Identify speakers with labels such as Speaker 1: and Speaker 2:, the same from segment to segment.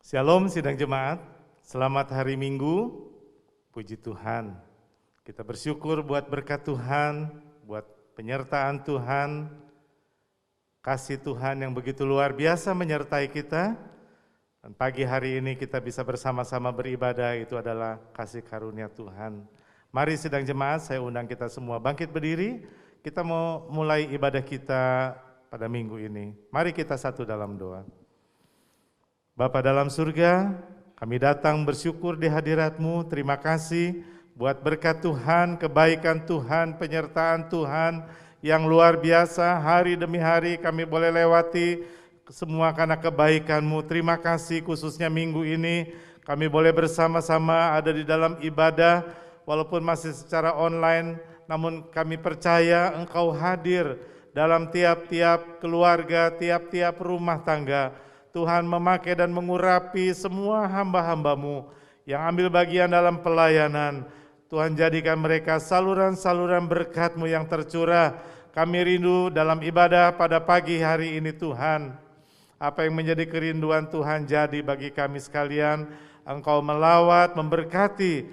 Speaker 1: Shalom sidang jemaat, selamat hari Minggu, puji Tuhan. Kita bersyukur buat berkat Tuhan, buat penyertaan Tuhan, kasih Tuhan yang begitu luar biasa menyertai kita. Dan pagi hari ini kita bisa bersama-sama beribadah, itu adalah kasih karunia Tuhan. Mari sidang jemaat, saya undang kita semua bangkit berdiri, kita mau mulai ibadah kita pada minggu ini. Mari kita satu dalam doa. Bapa dalam surga, kami datang bersyukur di hadirat-Mu. Terima kasih buat berkat Tuhan, kebaikan Tuhan, penyertaan Tuhan yang luar biasa. Hari demi hari kami boleh lewati semua karena kebaikan-Mu. Terima kasih khususnya minggu ini kami boleh bersama-sama ada di dalam ibadah walaupun masih secara online, namun kami percaya Engkau hadir dalam tiap-tiap keluarga, tiap-tiap rumah tangga. Tuhan memakai dan mengurapi semua hamba-hamba-Mu yang ambil bagian dalam pelayanan. Tuhan jadikan mereka saluran-saluran berkat-Mu yang tercurah. Kami rindu dalam ibadah pada pagi hari ini Tuhan. Apa yang menjadi kerinduan Tuhan jadi bagi kami sekalian. Engkau melawat, memberkati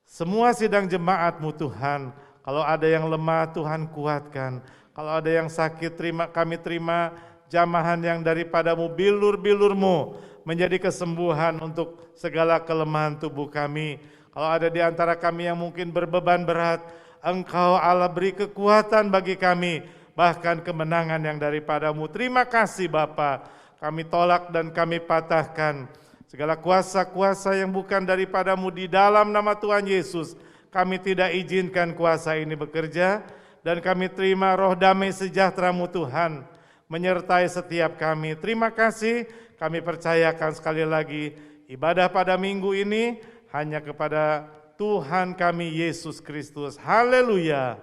Speaker 1: semua sidang jemaat-Mu Tuhan. Kalau ada yang lemah Tuhan kuatkan. Kalau ada yang sakit kami terima jamahan yang daripada-Mu, bilur-bilur-Mu menjadi kesembuhan untuk segala kelemahan tubuh kami. Kalau ada di antara kami yang mungkin berbeban berat, Engkau Allah beri kekuatan bagi kami, bahkan kemenangan yang daripada-Mu. Terima kasih Bapa, kami tolak dan kami patahkan segala kuasa-kuasa yang bukan daripada-Mu di dalam nama Tuhan Yesus. Kami tidak izinkan kuasa ini bekerja dan kami terima roh damai sejahtera-Mu Tuhan menyertai setiap kami. Terima kasih, kami percayakan sekali lagi ibadah pada minggu ini hanya kepada Tuhan kami Yesus Kristus. Haleluya.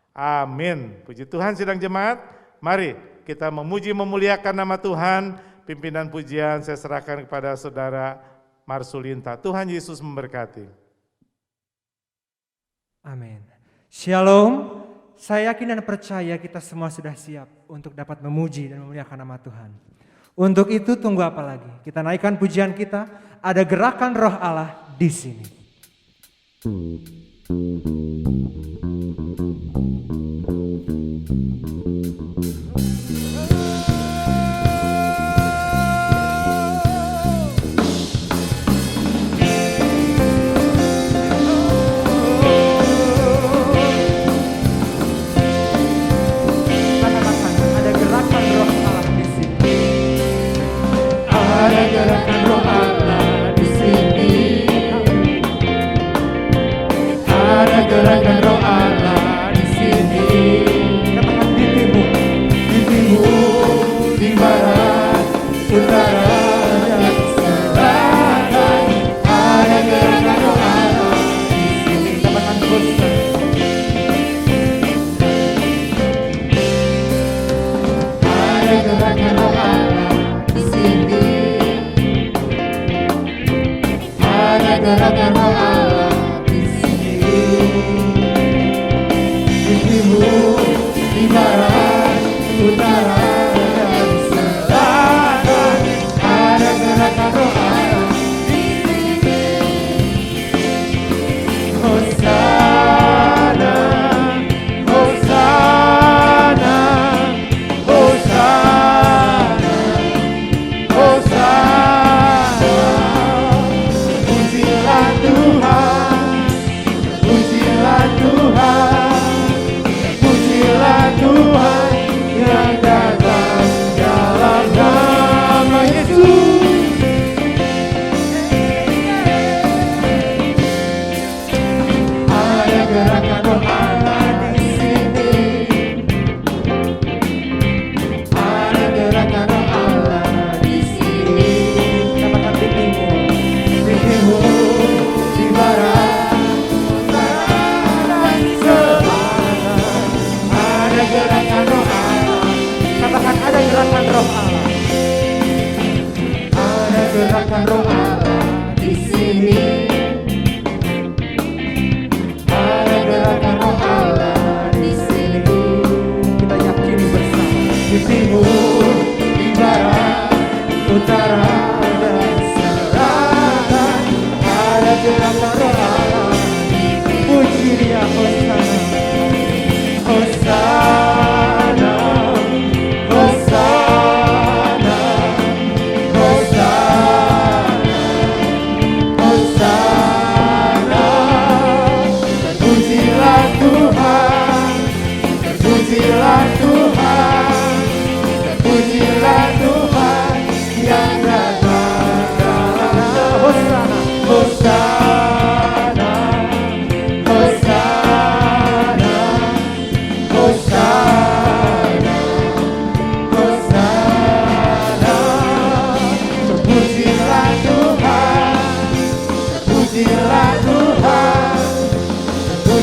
Speaker 1: Amin. Puji Tuhan sidang jemaat. Mari kita memuji memuliakan nama Tuhan. Pimpinan pujian saya serahkan kepada saudara Marsulinta. Tuhan Yesus memberkati.
Speaker 2: Amin. Shalom. Saya yakin dan percaya kita semua sudah siap untuk dapat memuji dan memuliakan nama Tuhan. Untuk itu tunggu apa lagi? Kita naikkan pujian kita, ada gerakan roh Allah di sini.
Speaker 3: Gerakan roh Allah di sini. Ada gerakan roh Allah di sini.
Speaker 2: Katakan di
Speaker 3: timur, di barat, utara, dan selatan. Ada gerakan roh Allah di sini.
Speaker 2: Katakan bosan.
Speaker 3: Ada gerakan roh Allah di sini. Gerakan roh Allah di sini. Di timur, di barat, utara, dan selatan. Ada gerakan roh Allah di sini. Hosana, Hosana, Hosana, Hosana. Pujilah Tuhan yang datang dalam nama Yesus. Ada gerakan roh Allah di sini. Ada gerakan roh Allah di sini.
Speaker 2: Katakan di
Speaker 3: timur, di barat, gerakan roh Allah.
Speaker 2: Katakan ada gerakan roh Allah.
Speaker 3: Ada gerakan roh Allah di sini. Ada gerakan roh Allah.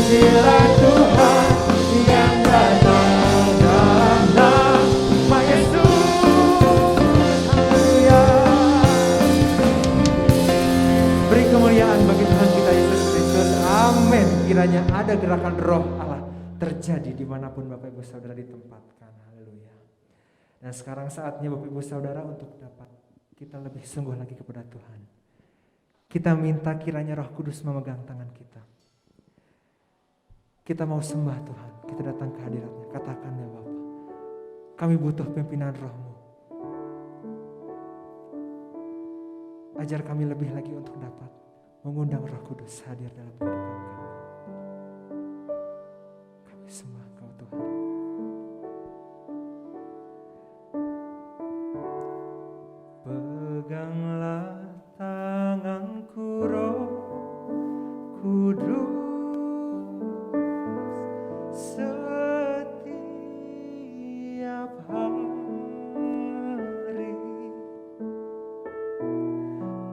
Speaker 3: pujilah Tuhan yang datang dalam nama Yesus. Haleluya.
Speaker 2: Beri kemuliaan bagi Tuhan kita Yesus Kristus. Amin. Kiranya ada gerakan roh Allah terjadi dimanapun Bapak Ibu Saudara ditempatkan. Haleluya. Dan sekarang saatnya Bapak Ibu Saudara untuk dapat kita lebih sungguh lagi kepada Tuhan. Kita minta kiranya Roh Kudus memegang tangan kita. Kita mau sembah Tuhan, kita datang ke hadirat-Nya. Katakan ya Bapak, kami butuh pimpinan Roh-Mu. Ajar kami lebih lagi untuk dapat mengundang Roh Kudus hadir dalam kehidupan kami. Kami sembah Engkau Tuhan. Peganglah tanganku Roh Kudus, setiap hari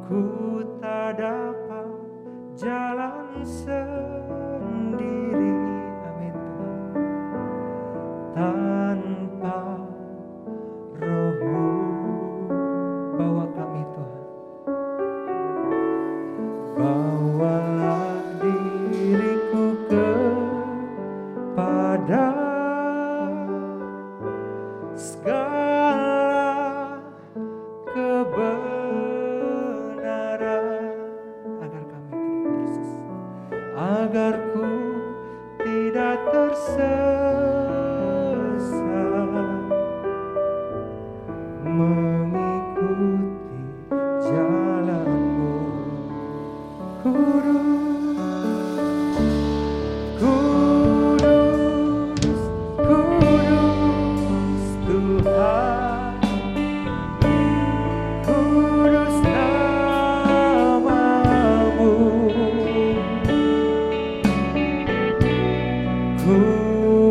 Speaker 2: ku tak dapat jalan sendiri, amin Tuhan, tanpa Roh-Mu. Bawa kami Tuhan, bawalah diriku kepada segala kebenaran, agar kami tidak tersesat, agar ku tidak tersesat, mengikuti jalan-Mu. Kudus, kudus, kudus Tuhan, kudus nama-Mu, kudus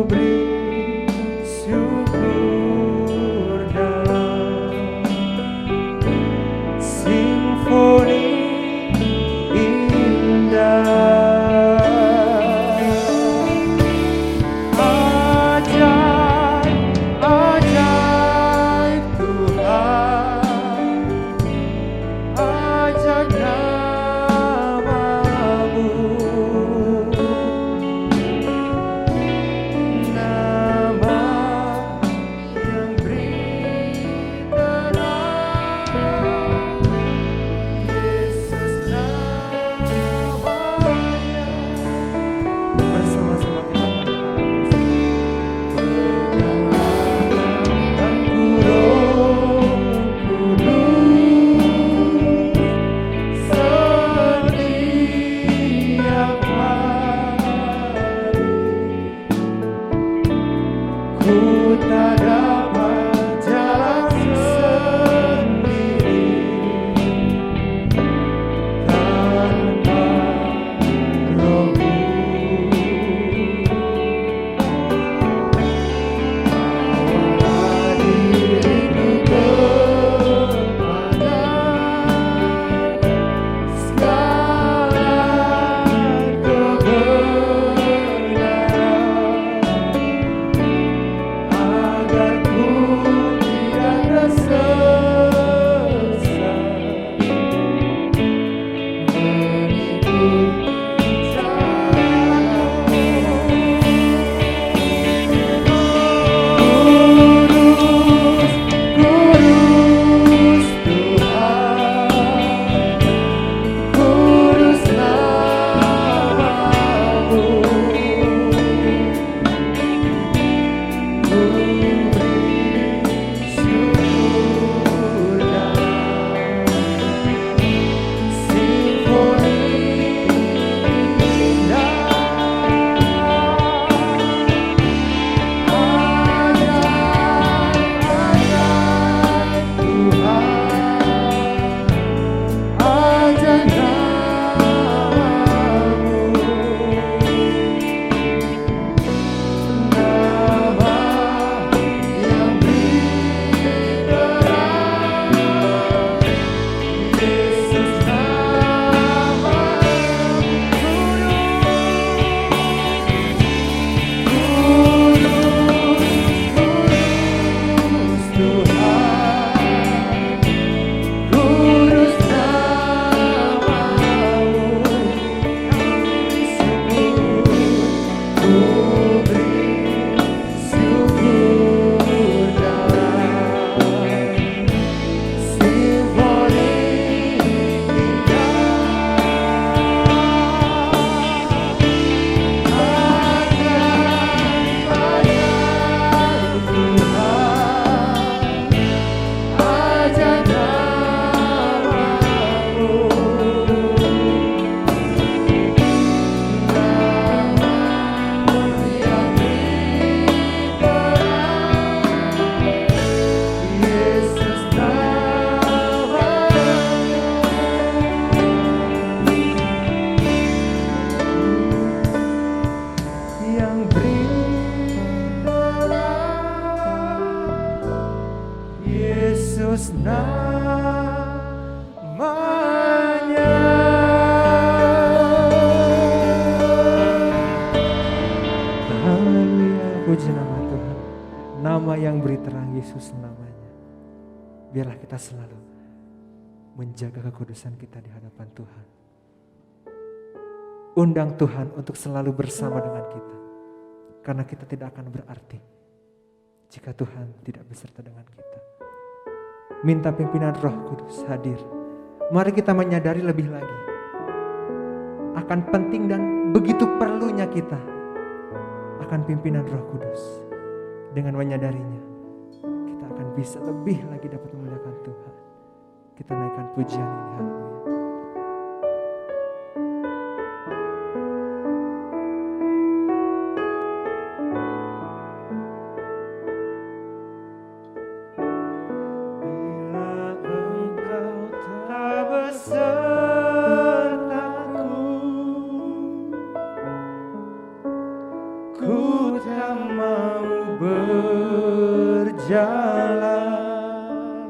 Speaker 2: Yesus namanya. Haleluya, puji nama Tuhan. Nama yang beri terang, Yesus namanya. Biarlah kita selalu menjaga kekudusan kita di hadapan Tuhan. Undang Tuhan untuk selalu bersama dengan kita. Karena kita tidak akan berarti jika Tuhan tidak beserta dengan kita. Minta pimpinan Roh Kudus hadir. Mari kita menyadari lebih lagi akan penting dan begitu perlunya kita akan pimpinan Roh Kudus. Dengan menyadarinya, kita akan bisa lebih lagi dapat memuliakan Tuhan. Kita naikkan pujian ini. Haleluya.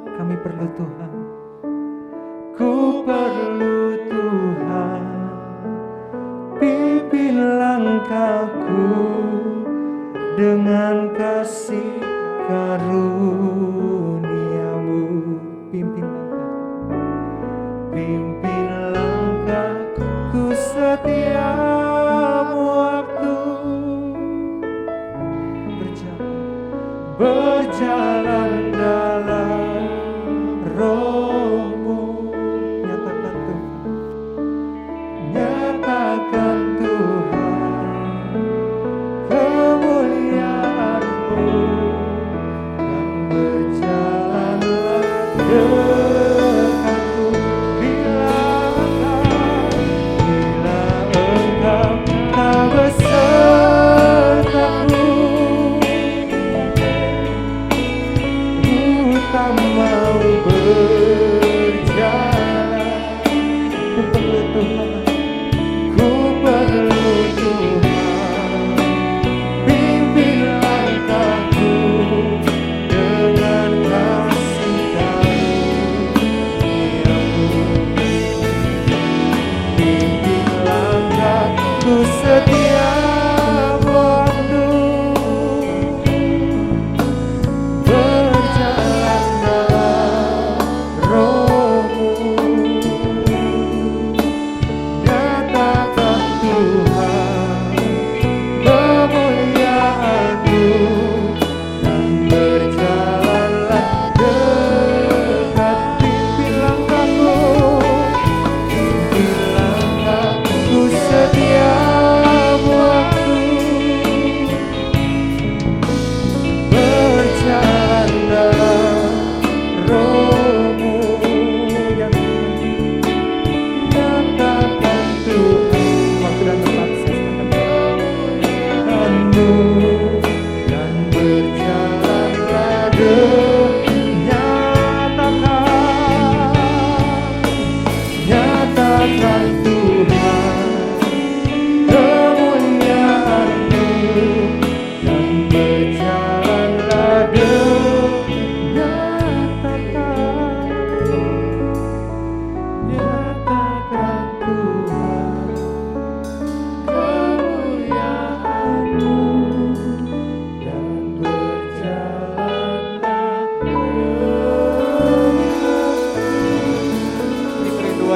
Speaker 2: Kami perlu Tuhan. Ku perlu Tuhan. Pimpin langkahku dengan kasih karunia-Mu. Pimpin langkahku. Pimpin langkahku setiap waktu. Berjalan dalam Roh-Mu. Nyatakan Tuhan, nyatakan Tuhan kemuliaan-Mu, dan berjalanlah dekatku. Bila Engkau tak besertaku, tak mau berjalan. Ku perlu Tuhan, ku perlu Tuhan. Pimpin langkahku dengan kasih karunia-Mu. Pimpin langkahku setiap waktu.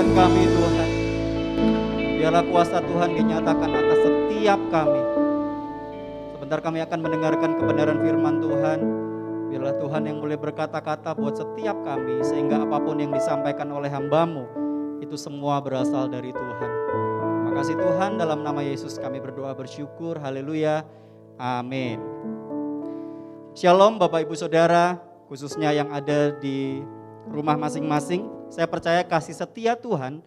Speaker 4: Kami Tuhan, biarlah kuasa Tuhan dinyatakan atas setiap kami. Sebentar kami akan mendengarkan kebenaran firman Tuhan. Biarlah Tuhan yang boleh berkata-kata buat setiap kami, sehingga apapun yang disampaikan oleh hamba-Mu itu semua berasal dari Tuhan. Terima kasih Tuhan, dalam nama Yesus kami berdoa bersyukur. Haleluya, amin. Shalom Bapak Ibu Saudara, khususnya yang ada di rumah masing-masing. Saya percaya kasih setia Tuhan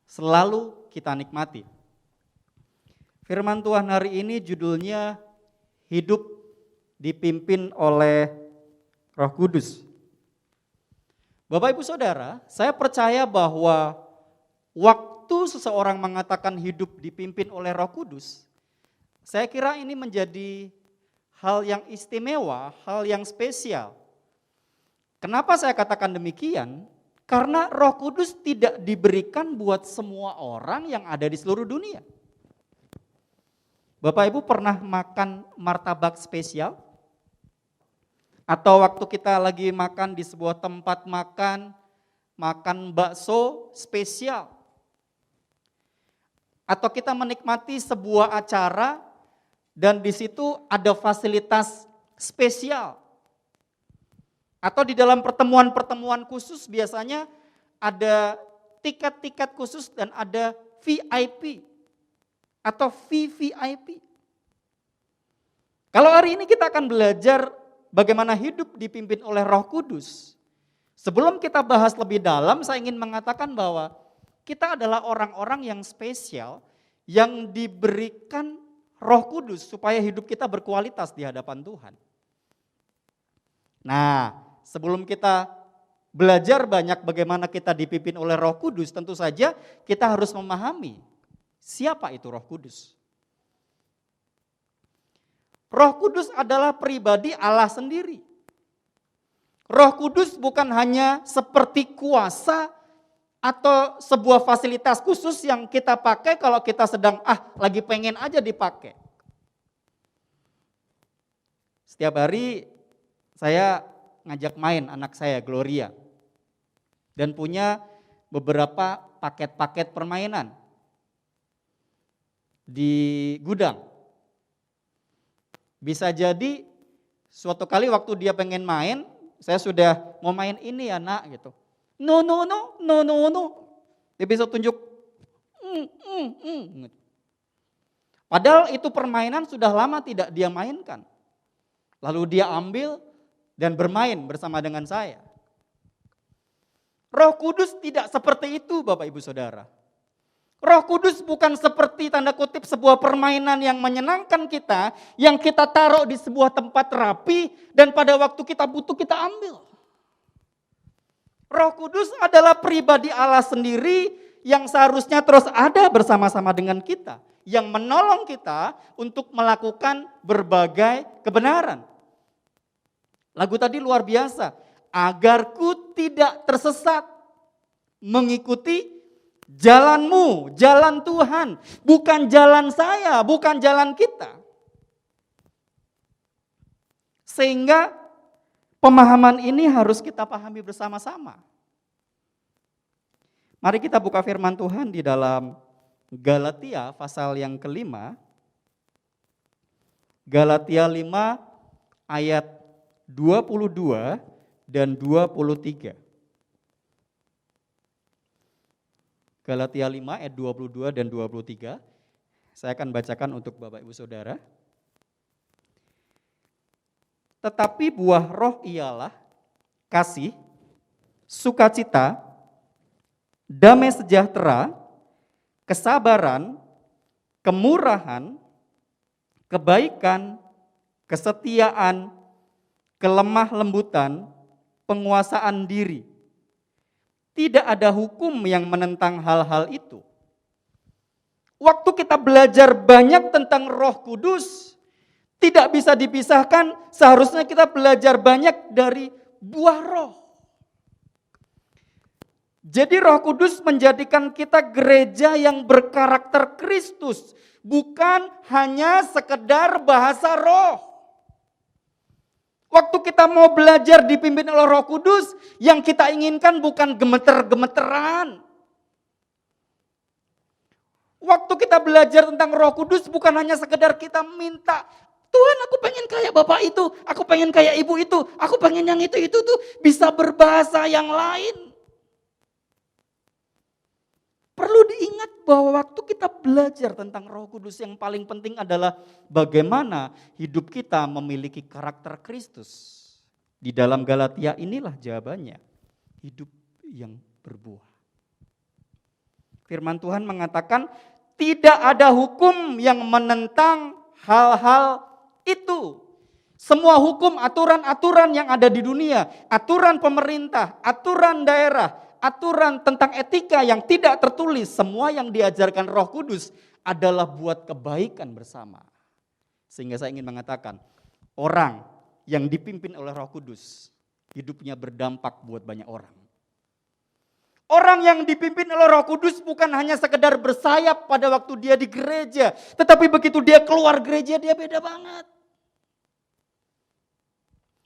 Speaker 4: selalu kita nikmati. Firman Tuhan hari ini judulnya Hidup Dipimpin oleh Roh Kudus. Bapak Ibu Saudara, saya percaya bahwa waktu seseorang mengatakan hidup dipimpin oleh Roh Kudus, saya kira ini menjadi hal yang istimewa, hal yang spesial. Kenapa saya katakan demikian? Karena Roh Kudus tidak diberikan buat semua orang yang ada di seluruh dunia. Bapak Ibu pernah makan martabak spesial? Atau waktu kita lagi makan di sebuah tempat makan bakso spesial? Atau kita menikmati sebuah acara dan di situ ada fasilitas spesial? Atau di dalam pertemuan-pertemuan khusus biasanya ada tiket-tiket khusus dan ada VIP atau VVIP. Kalau hari ini kita akan belajar bagaimana hidup dipimpin oleh Roh Kudus. Sebelum kita bahas lebih dalam, saya ingin mengatakan bahwa kita adalah orang-orang yang spesial yang diberikan Roh Kudus supaya hidup kita berkualitas di hadapan Tuhan. Nah, sebelum kita belajar banyak bagaimana kita dipimpin oleh Roh Kudus, tentu saja kita harus memahami siapa itu Roh Kudus. Roh Kudus adalah pribadi Allah sendiri. Roh Kudus bukan hanya seperti kuasa atau sebuah fasilitas khusus yang kita pakai kalau kita sedang lagi pengen aja dipakai. Setiap hari saya ngajak main anak saya Gloria dan punya beberapa paket-paket permainan di gudang. Bisa jadi suatu kali waktu dia pengen main, saya sudah mau main ini ya nak gitu. No. Dia bisa tunjuk. Padahal itu permainan sudah lama tidak dia mainkan. Lalu dia ambil dan bermain bersama dengan saya. Roh Kudus tidak seperti itu Bapak Ibu Saudara. Roh Kudus bukan seperti tanda kutip sebuah permainan yang menyenangkan kita, yang kita taruh di sebuah tempat rapi dan pada waktu kita butuh kita ambil. Roh Kudus adalah pribadi Allah sendiri yang seharusnya terus ada bersama-sama dengan kita, yang menolong kita untuk melakukan berbagai kebenaran. Lagu tadi luar biasa, agarku tidak tersesat mengikuti jalanmu, jalan Tuhan, bukan jalan saya, bukan jalan kita. Sehingga pemahaman ini harus kita pahami bersama-sama. Mari kita buka firman Tuhan di dalam Galatia pasal yang kelima. Galatia 5 ayat 22 dan 23. Galatia 5 ayat 22 dan 23. Saya akan bacakan untuk Bapak Ibu Saudara. Tetapi buah roh ialah kasih, sukacita, damai sejahtera, kesabaran, kemurahan, kebaikan, kesetiaan, kelemah lembutan, penguasaan diri. Tidak ada hukum yang menentang hal-hal itu. Waktu kita belajar banyak tentang Roh Kudus, tidak bisa dipisahkan, seharusnya kita belajar banyak dari buah roh. Jadi Roh Kudus menjadikan kita gereja yang berkarakter Kristus, bukan hanya sekedar bahasa roh. Waktu kita mau belajar dipimpin oleh Roh Kudus, yang kita inginkan bukan gemeter-gemeteran. Waktu kita belajar tentang Roh Kudus bukan hanya sekedar kita minta, Tuhan aku pengen kayak Bapak itu, aku pengen kayak Ibu itu, aku pengen yang itu tuh bisa berbahasa yang lain. Perlu diingat bahwa waktu kita belajar tentang Roh Kudus yang paling penting adalah bagaimana hidup kita memiliki karakter Kristus. Di dalam Galatia inilah jawabannya, hidup yang berbuah. Firman Tuhan mengatakan tidak ada hukum yang menentang hal-hal itu. Semua hukum, aturan-aturan yang ada di dunia, aturan pemerintah, aturan daerah, aturan tentang etika yang tidak tertulis, semua yang diajarkan Roh Kudus adalah buat kebaikan bersama. Sehingga saya ingin mengatakan, orang yang dipimpin oleh Roh Kudus hidupnya berdampak buat banyak orang. Orang yang dipimpin oleh Roh Kudus bukan hanya sekedar bersayap pada waktu dia di gereja, tetapi begitu dia keluar gereja dia beda banget.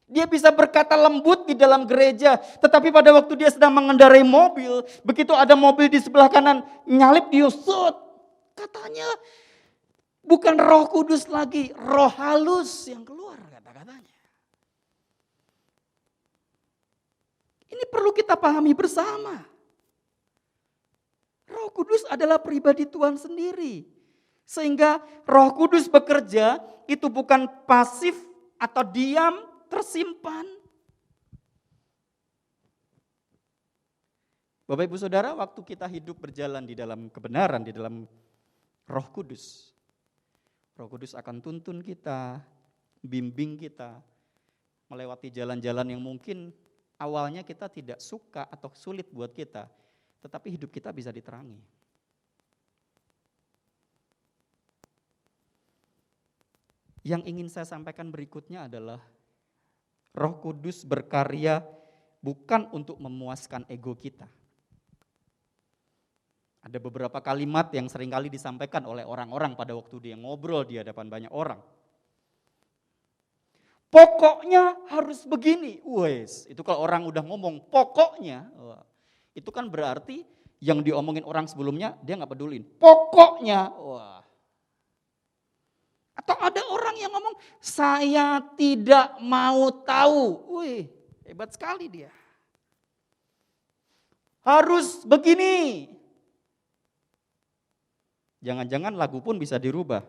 Speaker 4: Dia bisa berkata lembut di dalam gereja, tetapi pada waktu dia sedang mengendarai mobil, begitu ada mobil di sebelah kanan nyalip dia set. Katanya bukan Roh Kudus lagi, roh halus yang keluar kata-katanya. Ini perlu kita pahami bersama. Roh Kudus adalah pribadi Tuhan sendiri. Sehingga Roh Kudus bekerja itu bukan pasif atau diam, tersimpan. Bapak Ibu Saudara, waktu kita hidup berjalan di dalam kebenaran, di dalam Roh Kudus akan tuntun kita, bimbing kita, melewati jalan-jalan yang mungkin awalnya kita tidak suka atau sulit buat kita, tetapi hidup kita bisa diterangi. Yang ingin saya sampaikan berikutnya adalah Roh Kudus berkarya bukan untuk memuaskan ego kita. Ada beberapa kalimat yang seringkali disampaikan oleh orang-orang pada waktu dia ngobrol di hadapan banyak orang. Pokoknya harus begini. Wes, itu kalau orang udah ngomong pokoknya, itu kan berarti yang diomongin orang sebelumnya dia nggak pedulin. Pokoknya, wah. Atau ada orang yang ngomong, saya tidak mau tahu. Wih, hebat sekali dia. Harus begini. Jangan-jangan lagu pun bisa dirubah.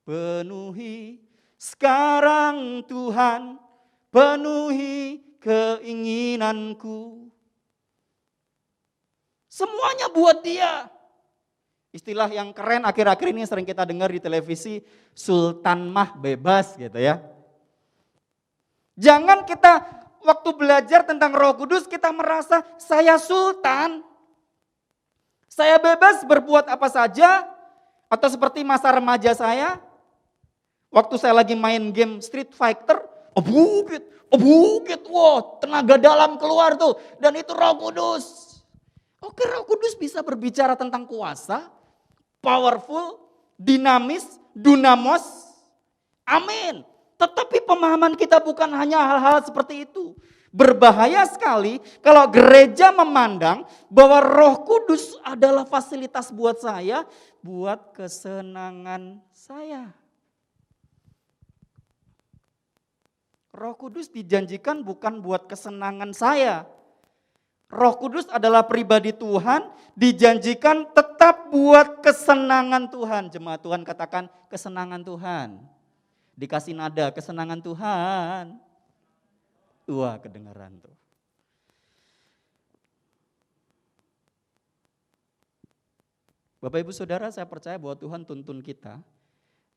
Speaker 4: Penuhi sekarang Tuhan, penuhi keinginanku. Semuanya buat dia. Istilah yang keren akhir-akhir ini sering kita dengar di televisi, Sultan mah bebas gitu ya. Jangan kita waktu belajar tentang Roh Kudus kita merasa saya sultan. Saya bebas berbuat apa saja. Atau seperti masa remaja saya, waktu saya lagi main game Street Fighter, bukit, wah tenaga dalam keluar tuh. Dan itu Roh Kudus. Oke, Roh Kudus bisa berbicara tentang kuasa, powerful, dinamis, dunamos. Amin. Tetapi pemahaman kita bukan hanya hal-hal seperti itu. Berbahaya sekali kalau gereja memandang bahwa Roh Kudus adalah fasilitas buat saya, buat kesenangan saya. Roh Kudus dijanjikan bukan buat kesenangan saya. Roh Kudus adalah pribadi Tuhan, dijanjikan tetap buat kesenangan Tuhan. Jemaat Tuhan katakan kesenangan Tuhan. Dikasih nada kesenangan Tuhan. Wah, kedengaran tuh. Bapak Ibu Saudara, saya percaya bahwa Tuhan tuntun kita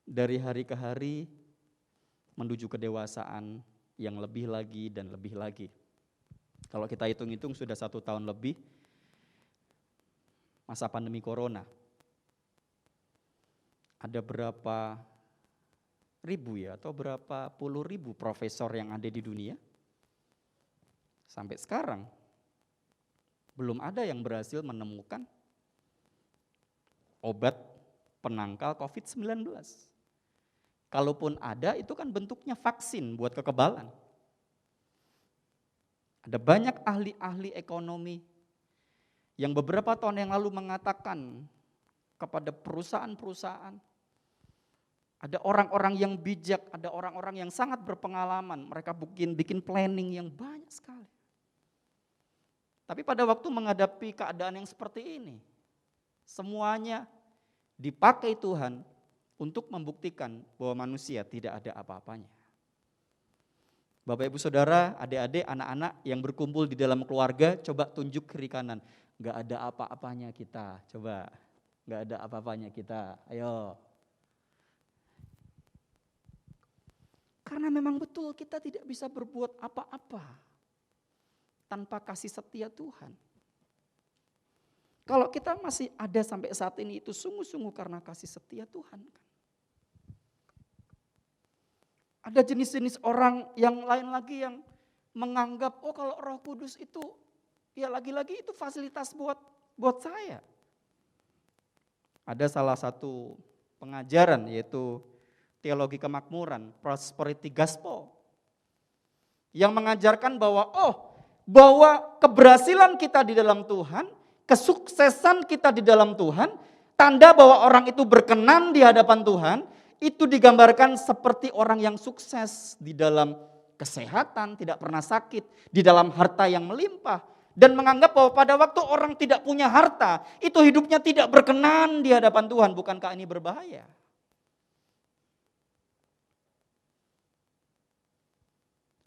Speaker 4: dari hari ke hari menuju kedewasaan yang lebih lagi dan lebih lagi. Kalau kita hitung-hitung sudah 1 tahun lebih masa pandemi corona. Ada berapa ribu ya atau berapa puluh ribu profesor yang ada di dunia? Sampai sekarang belum ada yang berhasil menemukan obat penangkal COVID-19. Kalaupun ada itu kan bentuknya vaksin buat kekebalan. Ada banyak ahli-ahli ekonomi yang beberapa tahun yang lalu mengatakan kepada perusahaan-perusahaan, ada orang-orang yang bijak, ada orang-orang yang sangat berpengalaman, mereka bikin planning yang banyak sekali. Tapi pada waktu menghadapi keadaan yang seperti ini, semuanya dipakai Tuhan untuk membuktikan bahwa manusia tidak ada apa-apanya. Bapak Ibu Saudara, adik-adik, anak-anak yang berkumpul di dalam keluarga, coba tunjuk kiri kanan. Gak ada apa-apanya kita, coba. Gak ada apa-apanya kita, ayo. Karena memang betul kita tidak bisa berbuat apa-apa tanpa kasih setia Tuhan. Kalau kita masih ada sampai saat ini itu sungguh-sungguh karena kasih setia Tuhan. Ada jenis-jenis orang yang lain lagi yang menganggap, oh kalau Roh Kudus itu, ya lagi-lagi itu fasilitas buat saya. Ada salah satu pengajaran yaitu teologi kemakmuran, prosperity gospel, yang mengajarkan bahwa keberhasilan kita di dalam Tuhan, kesuksesan kita di dalam Tuhan, tanda bahwa orang itu berkenan di hadapan Tuhan, itu digambarkan seperti orang yang sukses di dalam kesehatan, tidak pernah sakit, di dalam harta yang melimpah. Dan menganggap bahwa pada waktu orang tidak punya harta, itu hidupnya tidak berkenan di hadapan Tuhan. Bukankah ini berbahaya?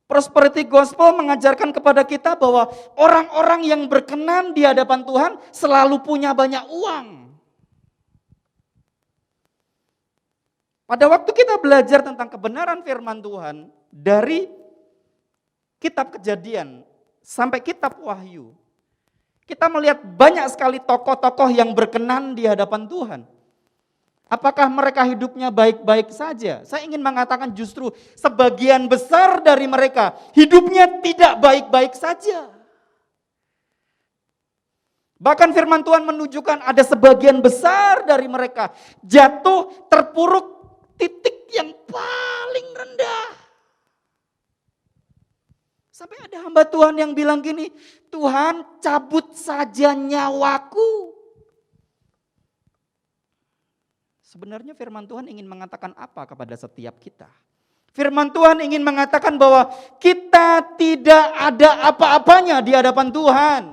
Speaker 4: Prosperity gospel mengajarkan kepada kita bahwa orang-orang yang berkenan di hadapan Tuhan selalu punya banyak uang. Pada waktu kita belajar tentang kebenaran firman Tuhan dari kitab Kejadian sampai kitab Wahyu, kita melihat banyak sekali tokoh-tokoh yang berkenan di hadapan Tuhan. Apakah mereka hidupnya baik-baik saja? Saya ingin mengatakan justru sebagian besar dari mereka hidupnya tidak baik-baik saja. Bahkan firman Tuhan menunjukkan ada sebagian besar dari mereka jatuh terpuruk titik yang paling rendah. Sampai ada hamba Tuhan yang bilang gini, Tuhan cabut saja nyawaku. Sebenarnya firman Tuhan ingin mengatakan apa kepada setiap kita? Firman Tuhan ingin mengatakan bahwa kita tidak ada apa-apanya di hadapan Tuhan.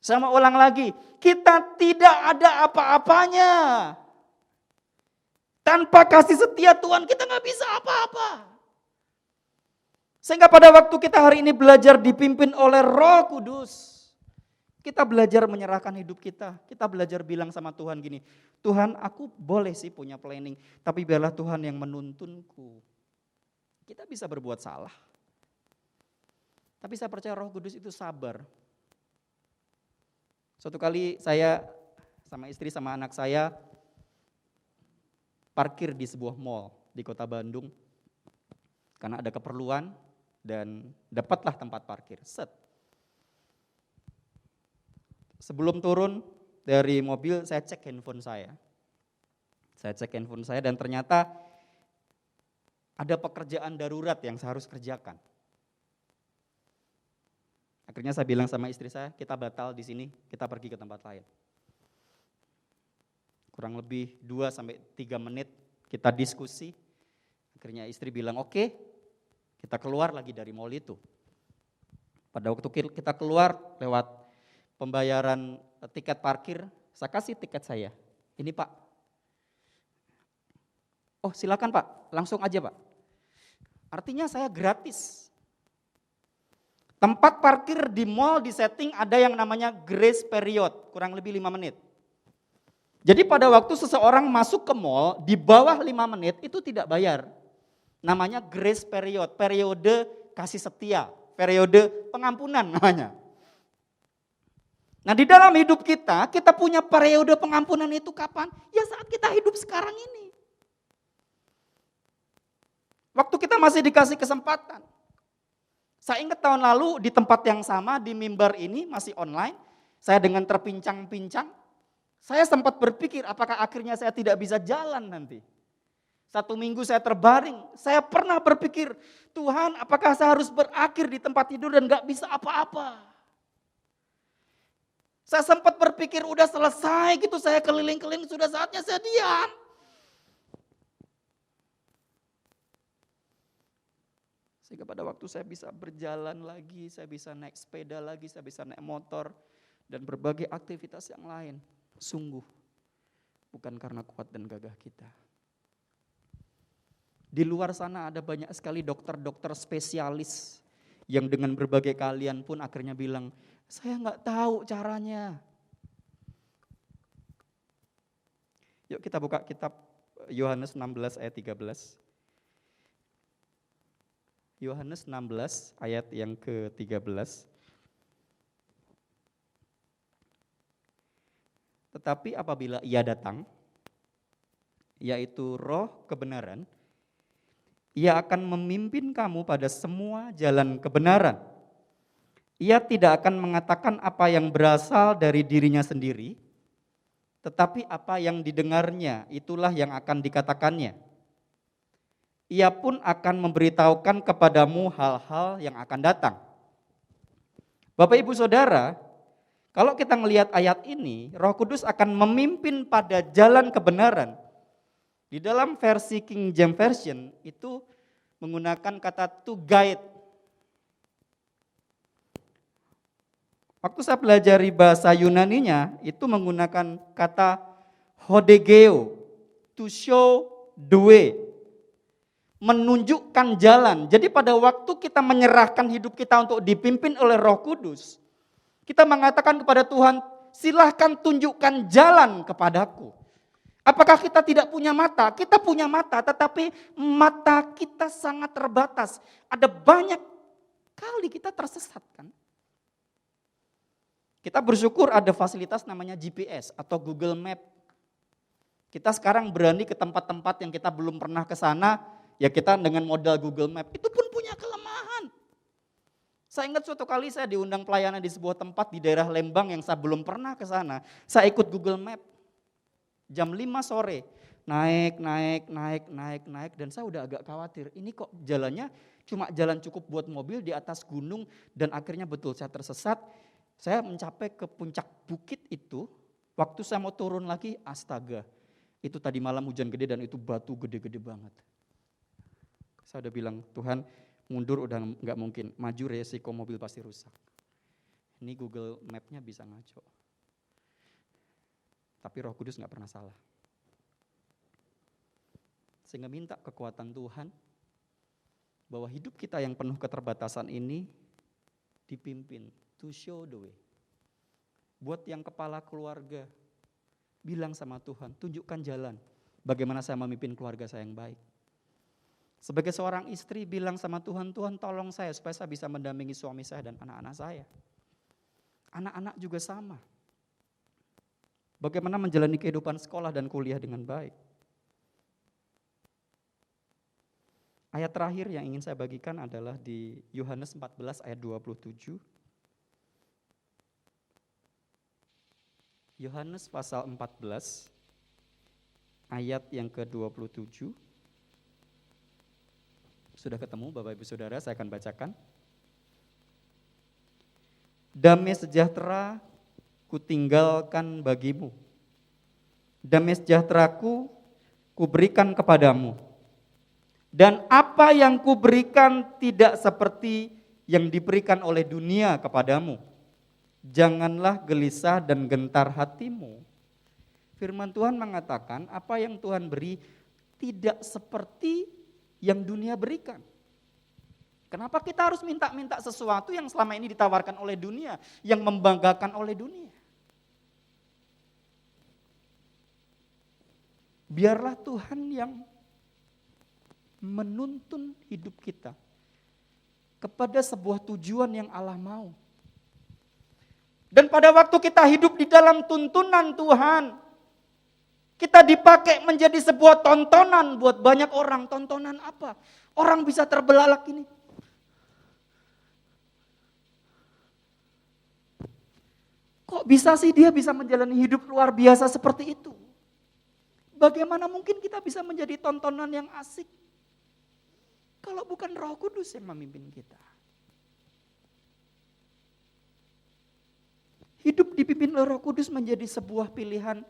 Speaker 4: Saya mau ulang lagi, kita tidak ada apa-apanya. Tanpa kasih setia Tuhan kita gak bisa apa-apa. Sehingga pada waktu kita hari ini belajar dipimpin oleh Roh Kudus, kita belajar menyerahkan hidup kita. Kita belajar bilang sama Tuhan gini, Tuhan aku boleh sih punya planning, tapi biarlah Tuhan yang menuntunku. Kita bisa berbuat salah. Tapi saya percaya Roh Kudus itu sabar. Suatu kali saya sama istri sama anak saya parkir di sebuah mall di kota Bandung. Karena ada keperluan dan dapatlah tempat parkir. Sebelum turun dari mobil, saya cek handphone saya. Dan ternyata ada pekerjaan darurat yang saya harus kerjakan. Akhirnya saya bilang sama istri saya, kita batal di sini, kita pergi ke tempat lain. Kurang lebih 2-3 menit kita diskusi. Akhirnya istri bilang, oke, kita keluar lagi dari mall itu. Pada waktu kita keluar lewat pembayaran tiket parkir, saya kasih tiket saya. Ini Pak. Oh silakan Pak, langsung aja Pak. Artinya saya gratis. Tempat parkir di mall di setting ada yang namanya grace period, kurang lebih 5 menit. Jadi pada waktu seseorang masuk ke mall, di bawah 5 menit itu tidak bayar. Namanya grace period, periode kasih setia, periode pengampunan namanya. Nah di dalam hidup kita punya periode pengampunan itu kapan? Ya saat kita hidup sekarang ini. Waktu kita masih dikasih kesempatan. Saya ingat tahun lalu di tempat yang sama, di mimbar ini masih online. Saya dengan terpincang-pincang. Saya sempat berpikir apakah akhirnya saya tidak bisa jalan nanti. 1 minggu saya terbaring. Saya pernah berpikir, Tuhan apakah saya harus berakhir di tempat tidur dan gak bisa apa-apa. Saya sempat berpikir udah selesai gitu, saya keliling-keliling, sudah saatnya saya diam. Sehingga pada waktu saya bisa berjalan lagi, saya bisa naik sepeda lagi, saya bisa naik motor, dan berbagai aktivitas yang lain. Sungguh, bukan karena kuat dan gagah kita. Di luar sana ada banyak sekali dokter-dokter spesialis yang dengan berbagai keahlian pun akhirnya bilang, saya nggak tahu caranya. Yuk kita buka kitab Yohanes 16 ayat 13. Yohanes 16 ayat yang ke-13. Tetapi apabila Ia datang, yaitu Roh kebenaran, Ia akan memimpin kamu pada semua jalan kebenaran. Ia tidak akan mengatakan apa yang berasal dari dirinya sendiri, tetapi apa yang didengarnya, itulah yang akan dikatakannya. Ia pun akan memberitahukan kepadamu hal-hal yang akan datang. Bapak Ibu Saudara, kalau kita melihat ayat ini, Roh Kudus akan memimpin pada jalan kebenaran. Di dalam versi King James Version itu menggunakan kata to guide. Waktu saya pelajari bahasa Yunaninya, itu menggunakan kata hodegeo, to show the way, menunjukkan jalan. Jadi pada waktu kita menyerahkan hidup kita untuk dipimpin oleh Roh Kudus, kita mengatakan kepada Tuhan, silahkan tunjukkan jalan kepadaku. Apakah kita tidak punya mata? Kita punya mata, tetapi mata kita sangat terbatas. Ada banyak kali kita tersesat kan. Kita bersyukur ada fasilitas namanya GPS atau Google Map. Kita sekarang berani ke tempat-tempat yang kita belum pernah ke sana, ya kita dengan modal Google Map. Itu pun punya kelemahan. Saya ingat suatu kali saya diundang pelayanan di sebuah tempat di daerah Lembang yang saya belum pernah ke sana. Saya ikut Google Map. Jam 5 sore, naik, dan saya udah agak khawatir. Ini kok jalannya cuma jalan cukup buat mobil di atas gunung, dan akhirnya betul saya tersesat. Saya mencapai ke puncak bukit itu, waktu saya mau turun lagi, astaga. Itu tadi malam hujan gede dan itu batu gede-gede banget. Saya udah bilang, Tuhan mundur udah gak mungkin, maju resiko mobil pasti rusak. Ini Google Map-nya bisa ngaco. Tapi Roh Kudus gak pernah salah. Sehingga minta kekuatan Tuhan, bahwa hidup kita yang penuh keterbatasan ini dipimpin. To show the way. Buat yang kepala keluarga, bilang sama Tuhan, tunjukkan jalan. Bagaimana saya memimpin keluarga saya yang baik. Sebagai seorang istri, bilang sama Tuhan, Tuhan tolong saya supaya saya bisa mendampingi suami saya dan anak-anak saya. Anak-anak juga sama. Bagaimana menjalani kehidupan sekolah dan kuliah dengan baik. Ayat terakhir yang ingin saya bagikan adalah di Yohanes 14 ayat 27. Yohanes pasal 14 ayat yang ke-27. Sudah ketemu Bapak Ibu Saudara, saya akan bacakan. Damai sejahtera kutinggalkan bagimu. Damai sejahteraku kuberikan kepadamu. Dan apa yang kuberikan tidak seperti yang diberikan oleh dunia kepadamu. Janganlah gelisah dan gentar hatimu. Firman Tuhan mengatakan apa yang Tuhan beri tidak seperti yang dunia berikan. Kenapa kita harus minta-minta sesuatu yang selama ini ditawarkan oleh dunia, yang membanggakan oleh dunia? Biarlah Tuhan yang menuntun hidup kita kepada sebuah tujuan yang Allah mau. Dan pada waktu kita hidup di dalam tuntunan Tuhan, kita dipakai menjadi sebuah tontonan buat banyak orang. Tontonan apa? Orang bisa terbelalak ini. Kok bisa sih dia bisa menjalani hidup luar biasa seperti itu? Bagaimana mungkin kita bisa menjadi tontonan yang asik kalau bukan Roh Kudus yang memimpin kita? Hidup dipimpin oleh Roh Kudus menjadi sebuah pilihan,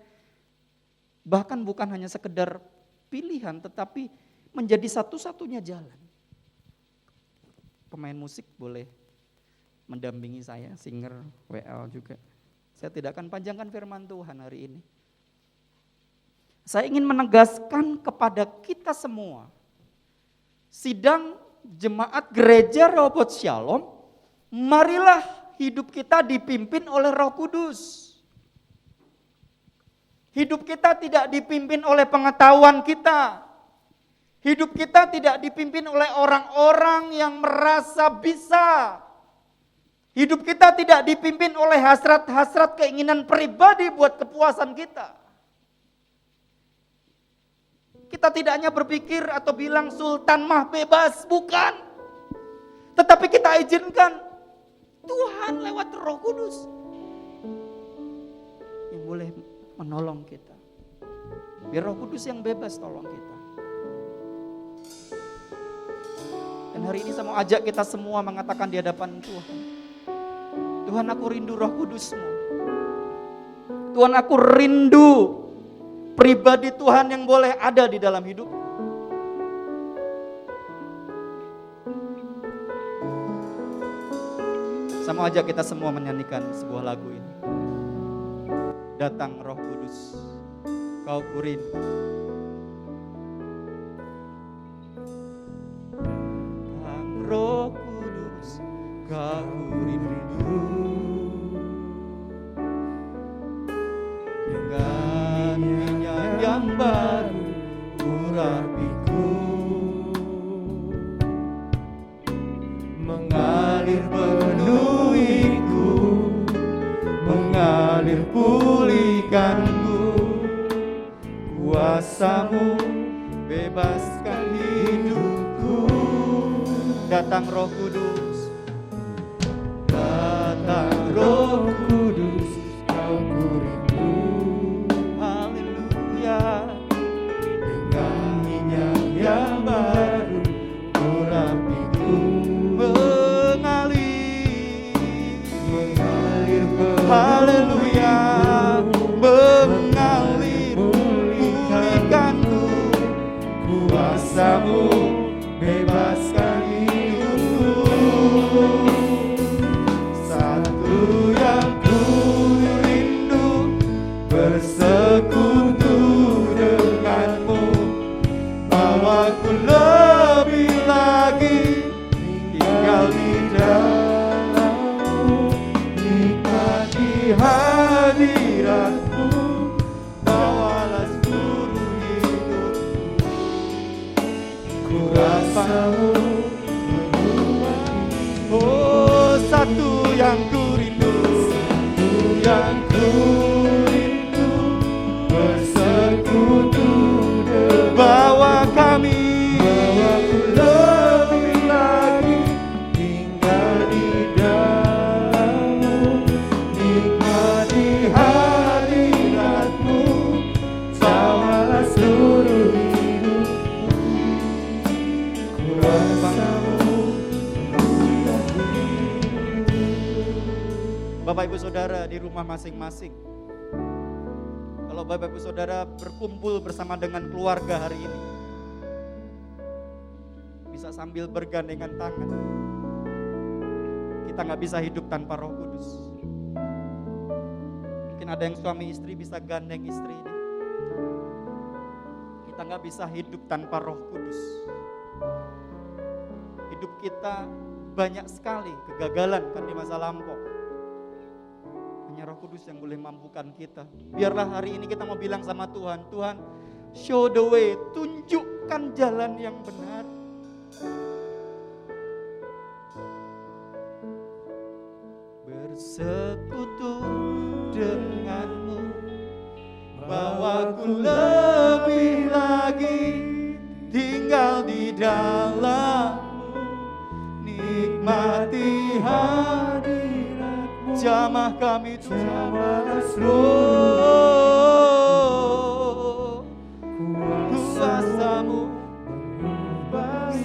Speaker 4: bahkan bukan hanya sekedar pilihan, tetapi menjadi satu-satunya jalan. Pemain musik boleh mendampingi saya, singer, WL juga. Saya tidak akan panjangkan firman Tuhan hari ini. Saya ingin menegaskan kepada kita semua, sidang jemaat gereja Rehoboth Shalom, marilah hidup kita dipimpin oleh Roh Kudus. Hidup kita tidak dipimpin oleh pengetahuan kita. Hidup kita tidak dipimpin oleh orang-orang yang merasa bisa. Hidup kita tidak dipimpin oleh hasrat-hasrat keinginan pribadi buat kepuasan kita. Kita tidak hanya berpikir atau bilang sultan mah bebas, bukan. Tetapi kita izinkan Tuhan lewat Roh Kudus yang boleh menolong kita. Biar Roh Kudus yang bebas tolong kita. Dan hari ini saya mau ajak kita semua mengatakan di hadapan Tuhan. Tuhan, aku rindu Roh Kudus-Mu. Tuhan, aku rindu pribadi Tuhan yang boleh ada di dalam hidup. Saya mau ajak kita semua menyanyikan sebuah lagu ini. Datang Roh Kudus, Kau kurindu. Datang Roh Kudus, Kau kurindu. Dengan minyak yang baru urapiku, mengalir penuhiku, mengalir pulihkanku. Kuasa-Mu bebaskan hidupku. Datang Roh Kudus, datang Roh Kudus, Kau kurindu. Haleluya. Dengan minyak yang baru urapiku, mengalir haleluya, mengalir pulihkanku. Kuasa-Mu bebaskan hidupku. Satu yang ku rindu, bersekutu denganmu. Bawaku lebih lagi tinggal di dalam-Mu, nikmati hadirat-Mu. Bawalah seluruh hidupku. Kuasa-Mu menuai. Oh, satu yang ku rindu, satu yang ku rindu, bersekutu denganmu. Bawa kami, bawaku lebih lagi tinggal di dalam-Mu, nikmati hadirat-Mu. Bawalah seluruh hidupku. Kuasa-Mu. Bapak Ibu Saudara di rumah masing-masing, kalau Bapak Ibu Saudara berkumpul bersama dengan keluarga hari ini, bisa sambil bergandengan tangan. Kita gak bisa hidup tanpa Roh Kudus. Mungkin ada yang suami istri bisa gandeng istrinya. Kita gak bisa hidup tanpa Roh Kudus. Hidup kita banyak sekali kegagalan kan di masa lampau. Hanya Roh Kudus yang boleh mampukan kita. Biarlah hari ini kita mau bilang sama Tuhan, Tuhan, show the way, tunjukkan jalan yang benar. Bersekutu denganmu, bawaku lebih lagi tinggal di dalam-Mu, nikmati hadirat-Mu. Jamah kami Tuhan, kuasa-Mu.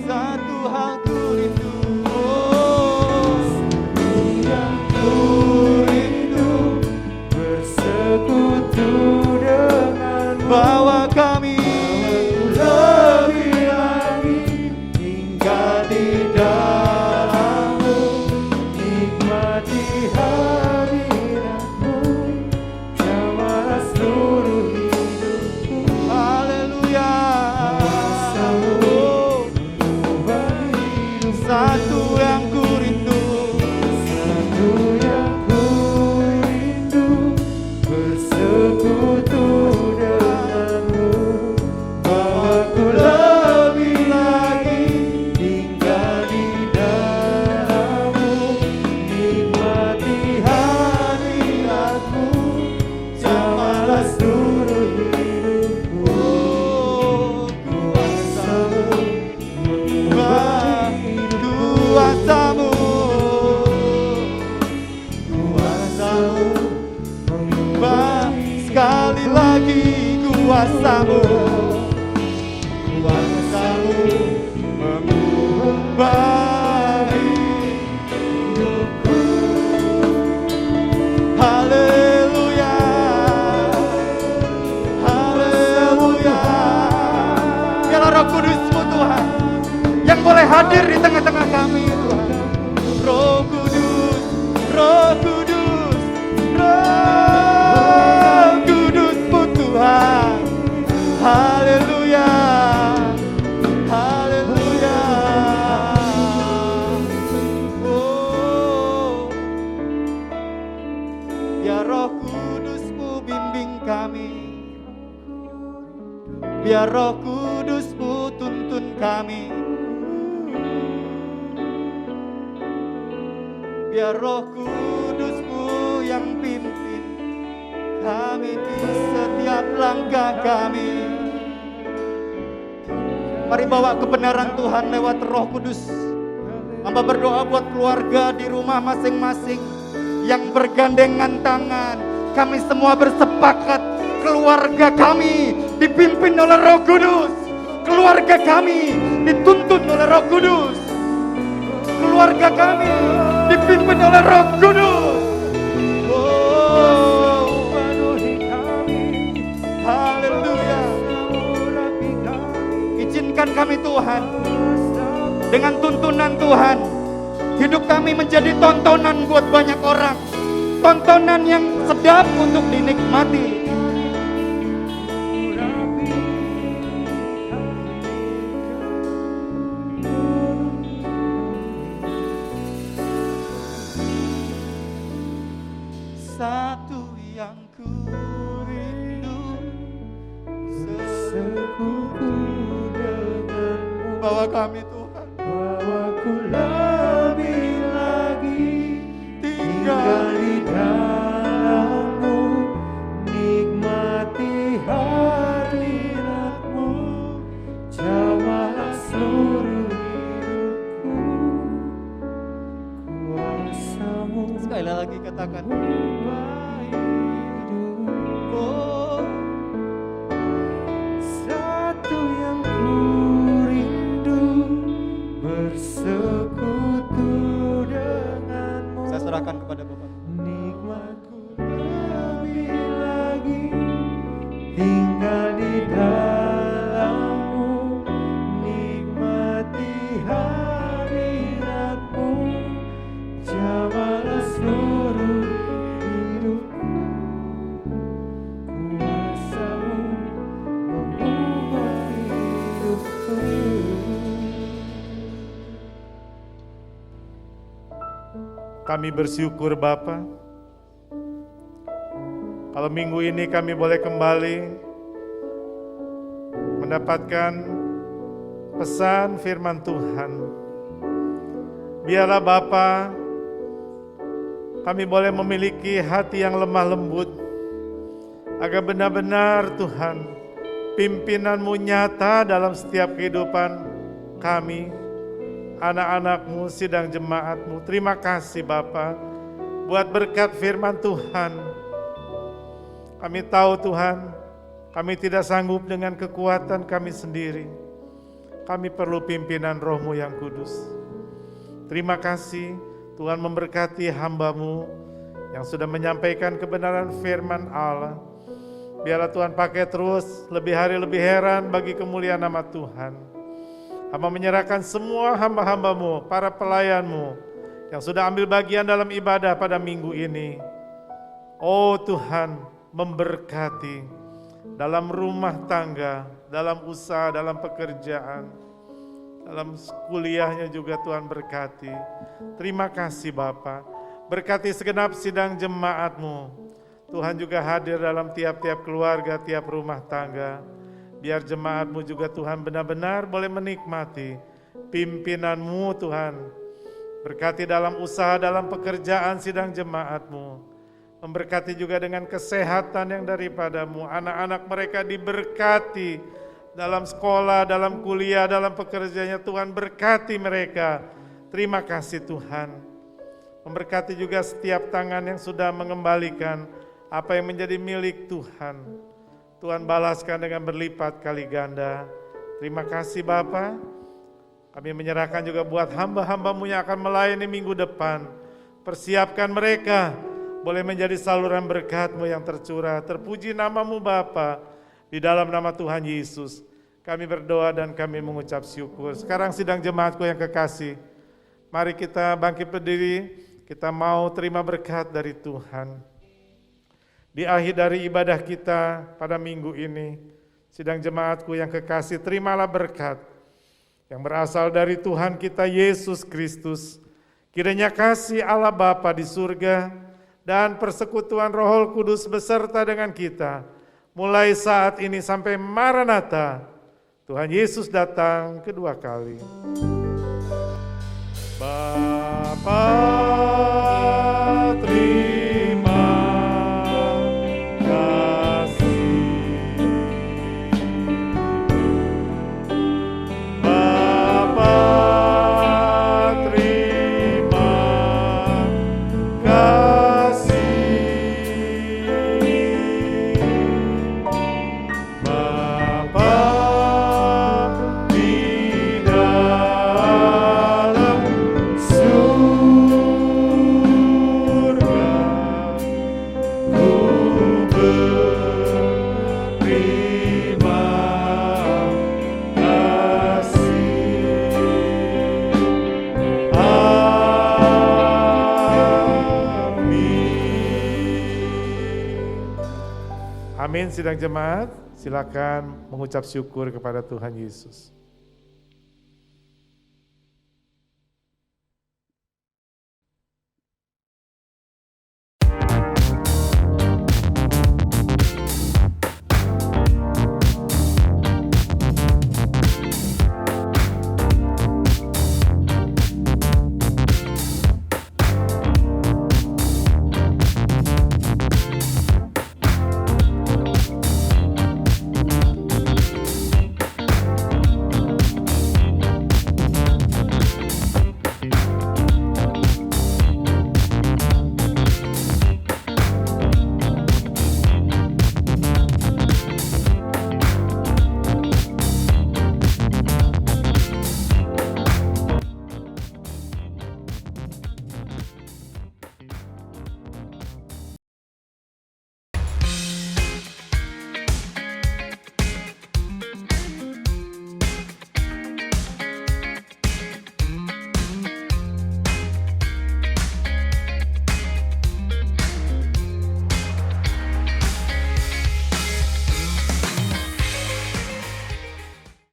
Speaker 4: Satu hal ku rindu, yang ku rindu, bersekutu denganmu. Bawa kami lebih lagi tinggal di dalam-Mu, nikmati hadirat-Mu. Jamalah seluruh hidupku. Haleluya. Satu yang ku rindu, satu yang ku rindu, bersekutu denganmu. Bawaku lebih lagi tinggal di dalam-Mu, nikmati hadirat-Mu. Jamalah seluruh hidupku. Roh Kudus-Mu Tuhan yang boleh hadir di tengah-tengah kami Tuhan. Roh Kudus, Roh Kudus, Roh Kudus-Mu Tuhan. Haleluya, haleluya. Oh, biar Roh Kudus-Mu bimbing kami, biar Roh Kudus-Mu tuntun kami, biar Roh Kudus-Mu yang pimpin kami di setiap langkah kami. Mari bawa kebenaran Tuhan lewat Roh Kudus. Hamba berdoa buat keluarga di rumah masing-masing yang bergandengan tangan. Kami semua bersepakat keluarga kami dipimpin oleh Roh Kudus. Keluarga kami dituntun oleh Roh Kudus. Keluarga kami dipimpin oleh Roh Kudus. Oh, haleluya. Izinkan kami Tuhan, dengan tuntunan Tuhan, hidup kami menjadi tontonan buat banyak orang. Tontonan yang sedap untuk dinikmati. Satu yang ku rindu, bersekutu denganmu. Bawa kami Tuhan,
Speaker 3: Bawaku lebih lagi tinggal di dalam-Mu, nikmati hadirat-Mu, jamahlah seluruh hidupku, kuasa-Mu
Speaker 4: sekali lagi katakan.
Speaker 3: ubah hidup.
Speaker 4: Oh,
Speaker 3: Satu yang ku rindu, bersekutu denganmu,
Speaker 4: saya serahkan kepada Bapak.
Speaker 3: nikmatku lebih lagi tinggal di dalam-Mu, nikmati hadirat-Mu, jamahlah seluruh hidupku, kuasa-Mu mengubah hidupku.
Speaker 1: Kami bersyukur Bapa, kalau minggu ini kami boleh kembali mendapatkan pesan firman Tuhan. Biarlah Bapa, kami boleh memiliki hati yang lemah lembut, agar benar-benar Tuhan, pimpinan-Mu nyata dalam setiap kehidupan kami, anak-anak-Mu, sidang jemaat-Mu. Terima kasih Bapa buat berkat firman Tuhan. Kami tahu Tuhan, kami tidak sanggup dengan kekuatan kami sendiri. Kami perlu pimpinan Roh-Mu yang kudus. Terima kasih Tuhan memberkati hamba-Mu yang sudah menyampaikan kebenaran firman Allah. Biarlah Tuhan pakai terus lebih hari lebih heran bagi kemuliaan nama Tuhan. Hamba menyerahkan semua hamba-hamba-Mu, para pelayan-Mu yang sudah ambil bagian dalam ibadah pada minggu ini. Oh Tuhan, memberkati dalam rumah tangga, dalam usaha, dalam pekerjaan, dalam kuliahnya juga Tuhan berkati. Terima kasih Bapa. Berkati segenap sidang jemaat-Mu. Tuhan juga hadir dalam tiap-tiap keluarga, tiap rumah tangga. Biar jemaat-Mu juga Tuhan benar-benar boleh menikmati pimpinan-Mu Tuhan. Berkati dalam usaha, dalam pekerjaan sidang jemaat-Mu. Memberkati juga dengan kesehatan yang daripada-Mu. Anak-anak mereka diberkati dalam sekolah, dalam kuliah, dalam pekerjaannya. Tuhan berkati mereka. Terima kasih Tuhan. Memberkati juga setiap tangan yang sudah mengembalikan apa yang menjadi milik Tuhan. Tuhan balaskan dengan berlipat kali ganda. Terima kasih Bapa. Kami menyerahkan juga buat hamba-hamba-Mu yang akan melayani minggu depan. Persiapkan mereka, boleh menjadi saluran berkat-Mu yang tercurah. Terpuji nama-Mu Bapa, di dalam nama Tuhan Yesus. Kami berdoa dan kami mengucap syukur. Sekarang sidang jemaatku yang kekasih, mari kita bangkit berdiri, kita mau terima berkat dari Tuhan. Di akhir dari ibadah kita pada minggu ini, sidang jemaatku yang kekasih, terimalah berkat yang berasal dari Tuhan kita Yesus Kristus. Kiranya kasih Allah Bapa di surga dan persekutuan Roh Kudus beserta dengan kita, mulai saat ini sampai Maranatha, Tuhan Yesus datang kedua kali. Bapa, terima kasih. Bapa, terima kasih. Bapa di dalam surga, ku berterima kasih. Amin. Amin. Sidang jemaat, silakan mengucap syukur kepada Tuhan Yesus.